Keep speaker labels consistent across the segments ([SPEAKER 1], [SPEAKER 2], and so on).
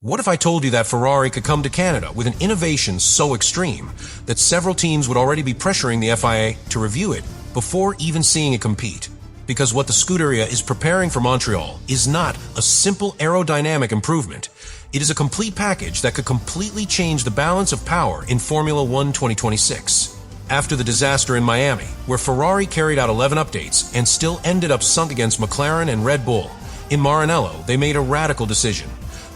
[SPEAKER 1] What if I told you that Ferrari could come to Canada with an innovation so extreme that several teams would already be pressuring the FIA to review it before even seeing it compete? Because what the Scuderia is preparing for Montreal is not a simple aerodynamic improvement. It is a complete package that could completely change the balance of power in Formula 1 2026. After the disaster in Miami, where Ferrari carried out 11 updates and still ended up sunk against McLaren and Red Bull, in Maranello they made a radical decision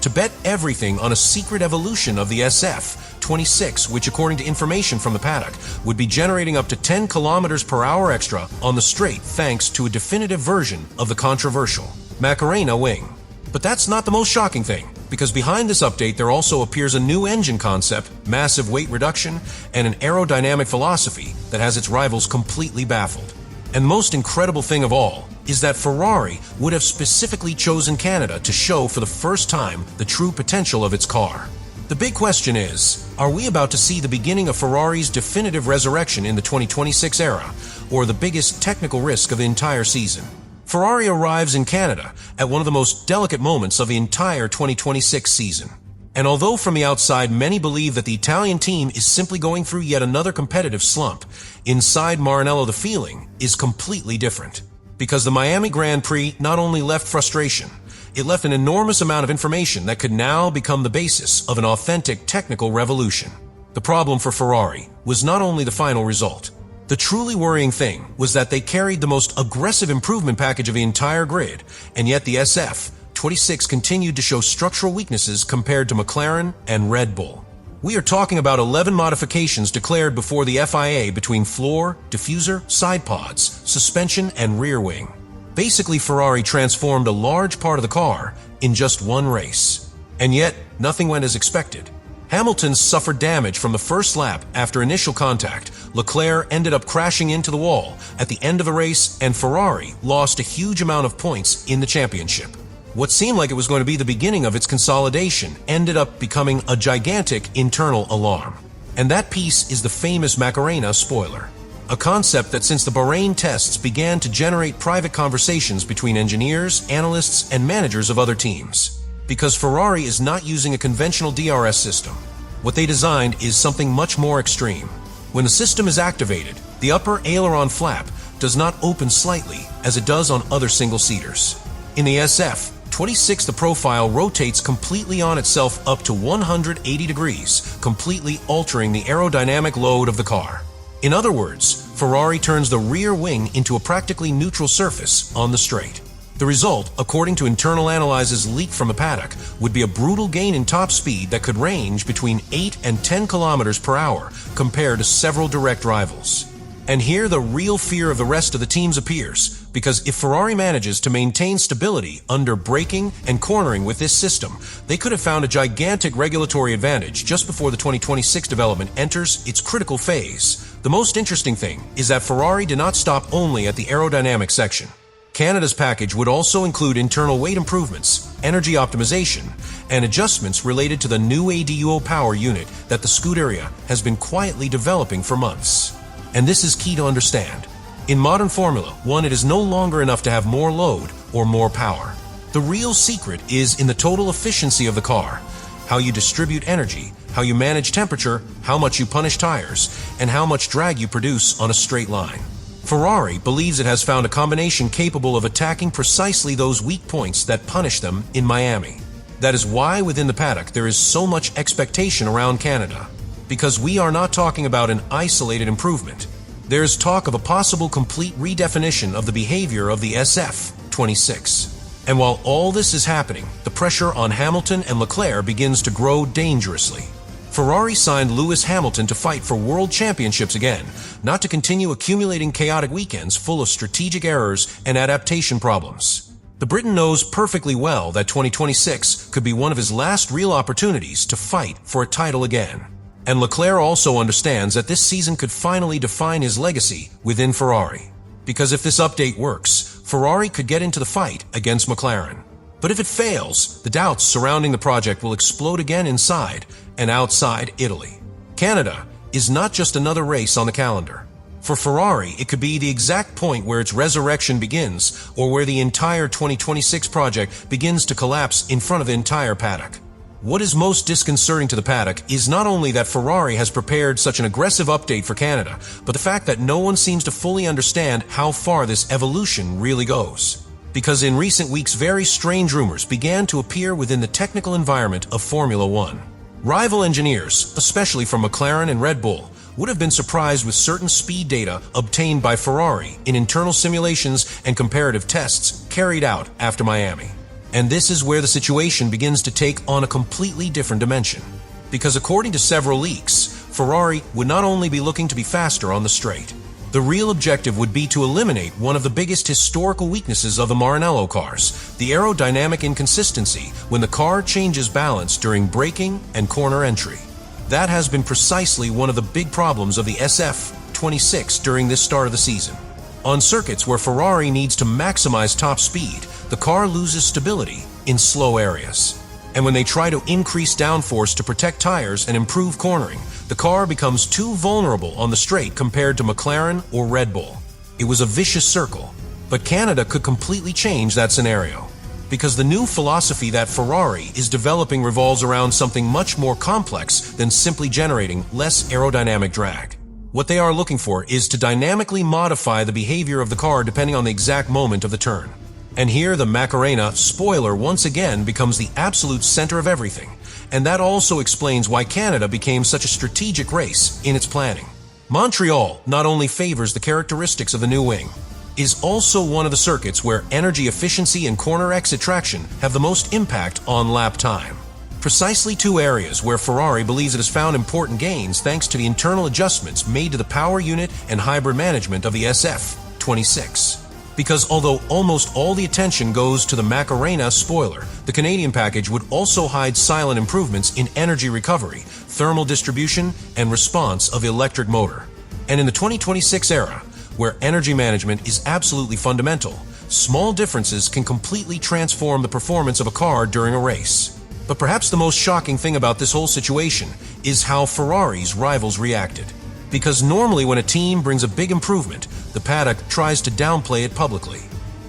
[SPEAKER 1] to bet everything on a secret evolution of the SF26, which according to information from the paddock, would be generating up to 10 kilometers per hour extra on the straight thanks to a definitive version of the controversial Macarena wing. But that's not the most shocking thing, because behind this update there also appears a new engine concept, massive weight reduction, and an aerodynamic philosophy that has its rivals completely baffled. And the most incredible thing of all is that Ferrari would have specifically chosen Canada to show for the first time the true potential of its car. The big question is, are we about to see the beginning of Ferrari's definitive resurrection in the 2026 era, or the biggest technical risk of the entire season? Ferrari arrives in Canada at one of the most delicate moments of the entire 2026 season. And although from the outside many believe that the Italian team is simply going through yet another competitive slump, inside Maranello the feeling is completely different. Because the Miami Grand Prix not only left frustration, it left an enormous amount of information that could now become the basis of an authentic technical revolution. The problem for Ferrari was not only the final result. The truly worrying thing was that they carried the most aggressive improvement package of the entire grid, and yet the SF26 continued to show structural weaknesses compared to McLaren and Red Bull. We are talking about 11 modifications declared before the FIA between floor, diffuser, side pods, suspension, and rear wing. Basically, Ferrari transformed a large part of the car in just one race. And yet, nothing went as expected. Hamilton suffered damage from the first lap after initial contact. Leclerc ended up crashing into the wall at the end of the race, and Ferrari lost a huge amount of points in the championship. What seemed like it was going to be the beginning of its consolidation ended up becoming a gigantic internal alarm. And that piece is the famous Macarena spoiler. A concept that since the Bahrain tests began to generate private conversations between engineers, analysts, and managers of other teams. Because Ferrari is not using a conventional DRS system. What they designed is something much more extreme. When the system is activated, the upper aileron flap does not open slightly as it does on other single-seaters. In the SF26, the profile rotates completely on itself up to 180 degrees, completely altering the aerodynamic load of the car. In other words, Ferrari turns the rear wing into a practically neutral surface on the straight. The result, according to internal analyses leaked from the paddock, would be a brutal gain in top speed that could range between 8 and 10 kilometers per hour compared to several direct rivals. And here the real fear of the rest of the teams appears, because if Ferrari manages to maintain stability under braking and cornering with this system, they could have found a gigantic regulatory advantage just before the 2026 development enters its critical phase. The most interesting thing is that Ferrari did not stop only at the aerodynamic section. Canada's package would also include internal weight improvements, energy optimization, and adjustments related to the new ADUO power unit that the Scuderia has been quietly developing for months. And this is key to understand. In modern Formula 1, it is no longer enough to have more load or more power. The real secret is in the total efficiency of the car, how you distribute energy, how you manage temperature, how much you punish tires, and how much drag you produce on a straight line. Ferrari believes it has found a combination capable of attacking precisely those weak points that punished them in Miami. That is why within the paddock there is so much expectation around Canada. Because we are not talking about an isolated improvement. There is talk of a possible complete redefinition of the behavior of the SF26. And while all this is happening, the pressure on Hamilton and Leclerc begins to grow dangerously. Ferrari signed Lewis Hamilton to fight for world championships again, not to continue accumulating chaotic weekends full of strategic errors and adaptation problems. The Briton knows perfectly well that 2026 could be one of his last real opportunities to fight for a title again. And Leclerc also understands that this season could finally define his legacy within Ferrari. Because if this update works, Ferrari could get into the fight against McLaren. But if it fails, the doubts surrounding the project will explode again inside and outside Italy. Canada is not just another race on the calendar. For Ferrari, it could be the exact point where its resurrection begins, or where the entire 2026 project begins to collapse in front of the entire paddock. What is most disconcerting to the paddock is not only that Ferrari has prepared such an aggressive update for Canada, but the fact that no one seems to fully understand how far this evolution really goes. Because in recent weeks, very strange rumors began to appear within the technical environment of Formula One. Rival engineers, especially from McLaren and Red Bull, would have been surprised with certain speed data obtained by Ferrari in internal simulations and comparative tests carried out after Miami. And this is where the situation begins to take on a completely different dimension. Because according to several leaks, Ferrari would not only be looking to be faster on the straight. The real objective would be to eliminate one of the biggest historical weaknesses of the Maranello cars, the aerodynamic inconsistency when the car changes balance during braking and corner entry. That has been precisely one of the big problems of the SF26 during this start of the season. On circuits where Ferrari needs to maximize top speed, the car loses stability in slow areas. And when they try to increase downforce to protect tires and improve cornering, the car becomes too vulnerable on the straight compared to McLaren or Red Bull. It was a vicious circle, but Canada could completely change that scenario. Because the new philosophy that Ferrari is developing revolves around something much more complex than simply generating less aerodynamic drag. What they are looking for is to dynamically modify the behavior of the car depending on the exact moment of the turn. And here the Macarena spoiler once again becomes the absolute center of everything. And that also explains why Canada became such a strategic race in its planning. Montreal not only favors the characteristics of the new wing, is also one of the circuits where energy efficiency and corner exit traction have the most impact on lap time. Precisely two areas where Ferrari believes it has found important gains thanks to the internal adjustments made to the power unit and hybrid management of the SF26. Because although almost all the attention goes to the Macarena spoiler, the Canadian package would also hide silent improvements in energy recovery, thermal distribution, and response of the electric motor. And in the 2026 era, where energy management is absolutely fundamental, small differences can completely transform the performance of a car during a race. But perhaps the most shocking thing about this whole situation is how Ferrari's rivals reacted. Because normally when a team brings a big improvement, the paddock tries to downplay it publicly.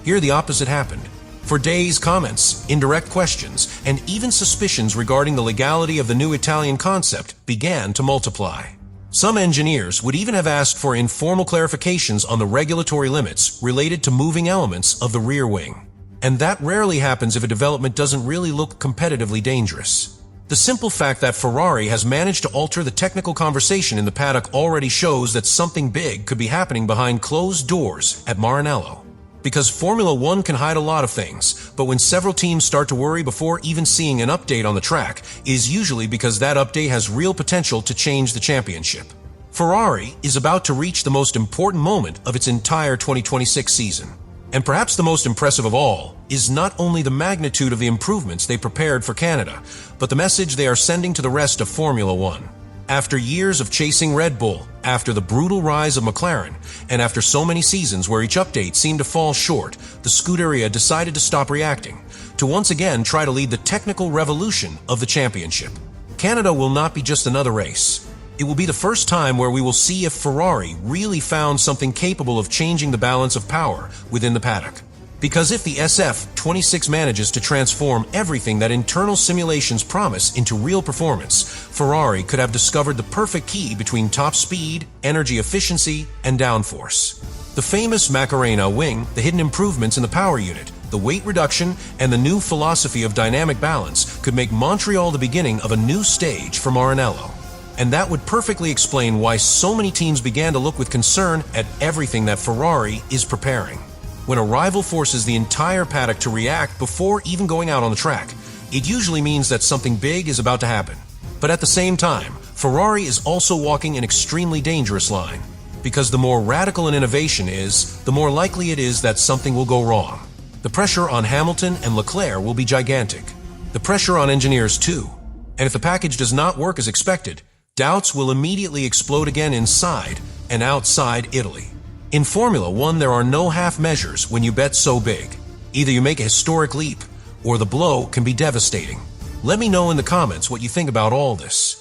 [SPEAKER 1] Here the opposite happened. For days, comments, indirect questions, and even suspicions regarding the legality of the new Italian concept began to multiply. Some engineers would even have asked for informal clarifications on the regulatory limits related to moving elements of the rear wing. And that rarely happens if a development doesn't really look competitively dangerous. The simple fact that Ferrari has managed to alter the technical conversation in the paddock already shows that something big could be happening behind closed doors at Maranello. Because Formula One can hide a lot of things, but when several teams start to worry before even seeing an update on the track, it is usually because that update has real potential to change the championship. Ferrari is about to reach the most important moment of its entire 2026 season. And perhaps the most impressive of all is not only the magnitude of the improvements they prepared for Canada, but the message they are sending to the rest of Formula One. After years of chasing Red Bull, after the brutal rise of McLaren, and after so many seasons where each update seemed to fall short, the Scuderia decided to stop reacting, to once again try to lead the technical revolution of the championship. Canada will not be just another race. It will be the first time where we will see if Ferrari really found something capable of changing the balance of power within the paddock. Because if the SF26 manages to transform everything that internal simulations promise into real performance, Ferrari could have discovered the perfect key between top speed, energy efficiency, and downforce. The famous Macarena wing, the hidden improvements in the power unit, the weight reduction, and the new philosophy of dynamic balance could make Montreal the beginning of a new stage for Maranello. And that would perfectly explain why so many teams began to look with concern at everything that Ferrari is preparing. When a rival forces the entire paddock to react before even going out on the track, it usually means that something big is about to happen. But at the same time, Ferrari is also walking an extremely dangerous line. Because the more radical an innovation is, the more likely it is that something will go wrong. The pressure on Hamilton and Leclerc will be gigantic. The pressure on engineers too. And if the package does not work as expected, doubts will immediately explode again inside and outside Italy. In Formula One, there are no half measures when you bet so big. Either you make a historic leap, or the blow can be devastating. Let me know in the comments what you think about all this.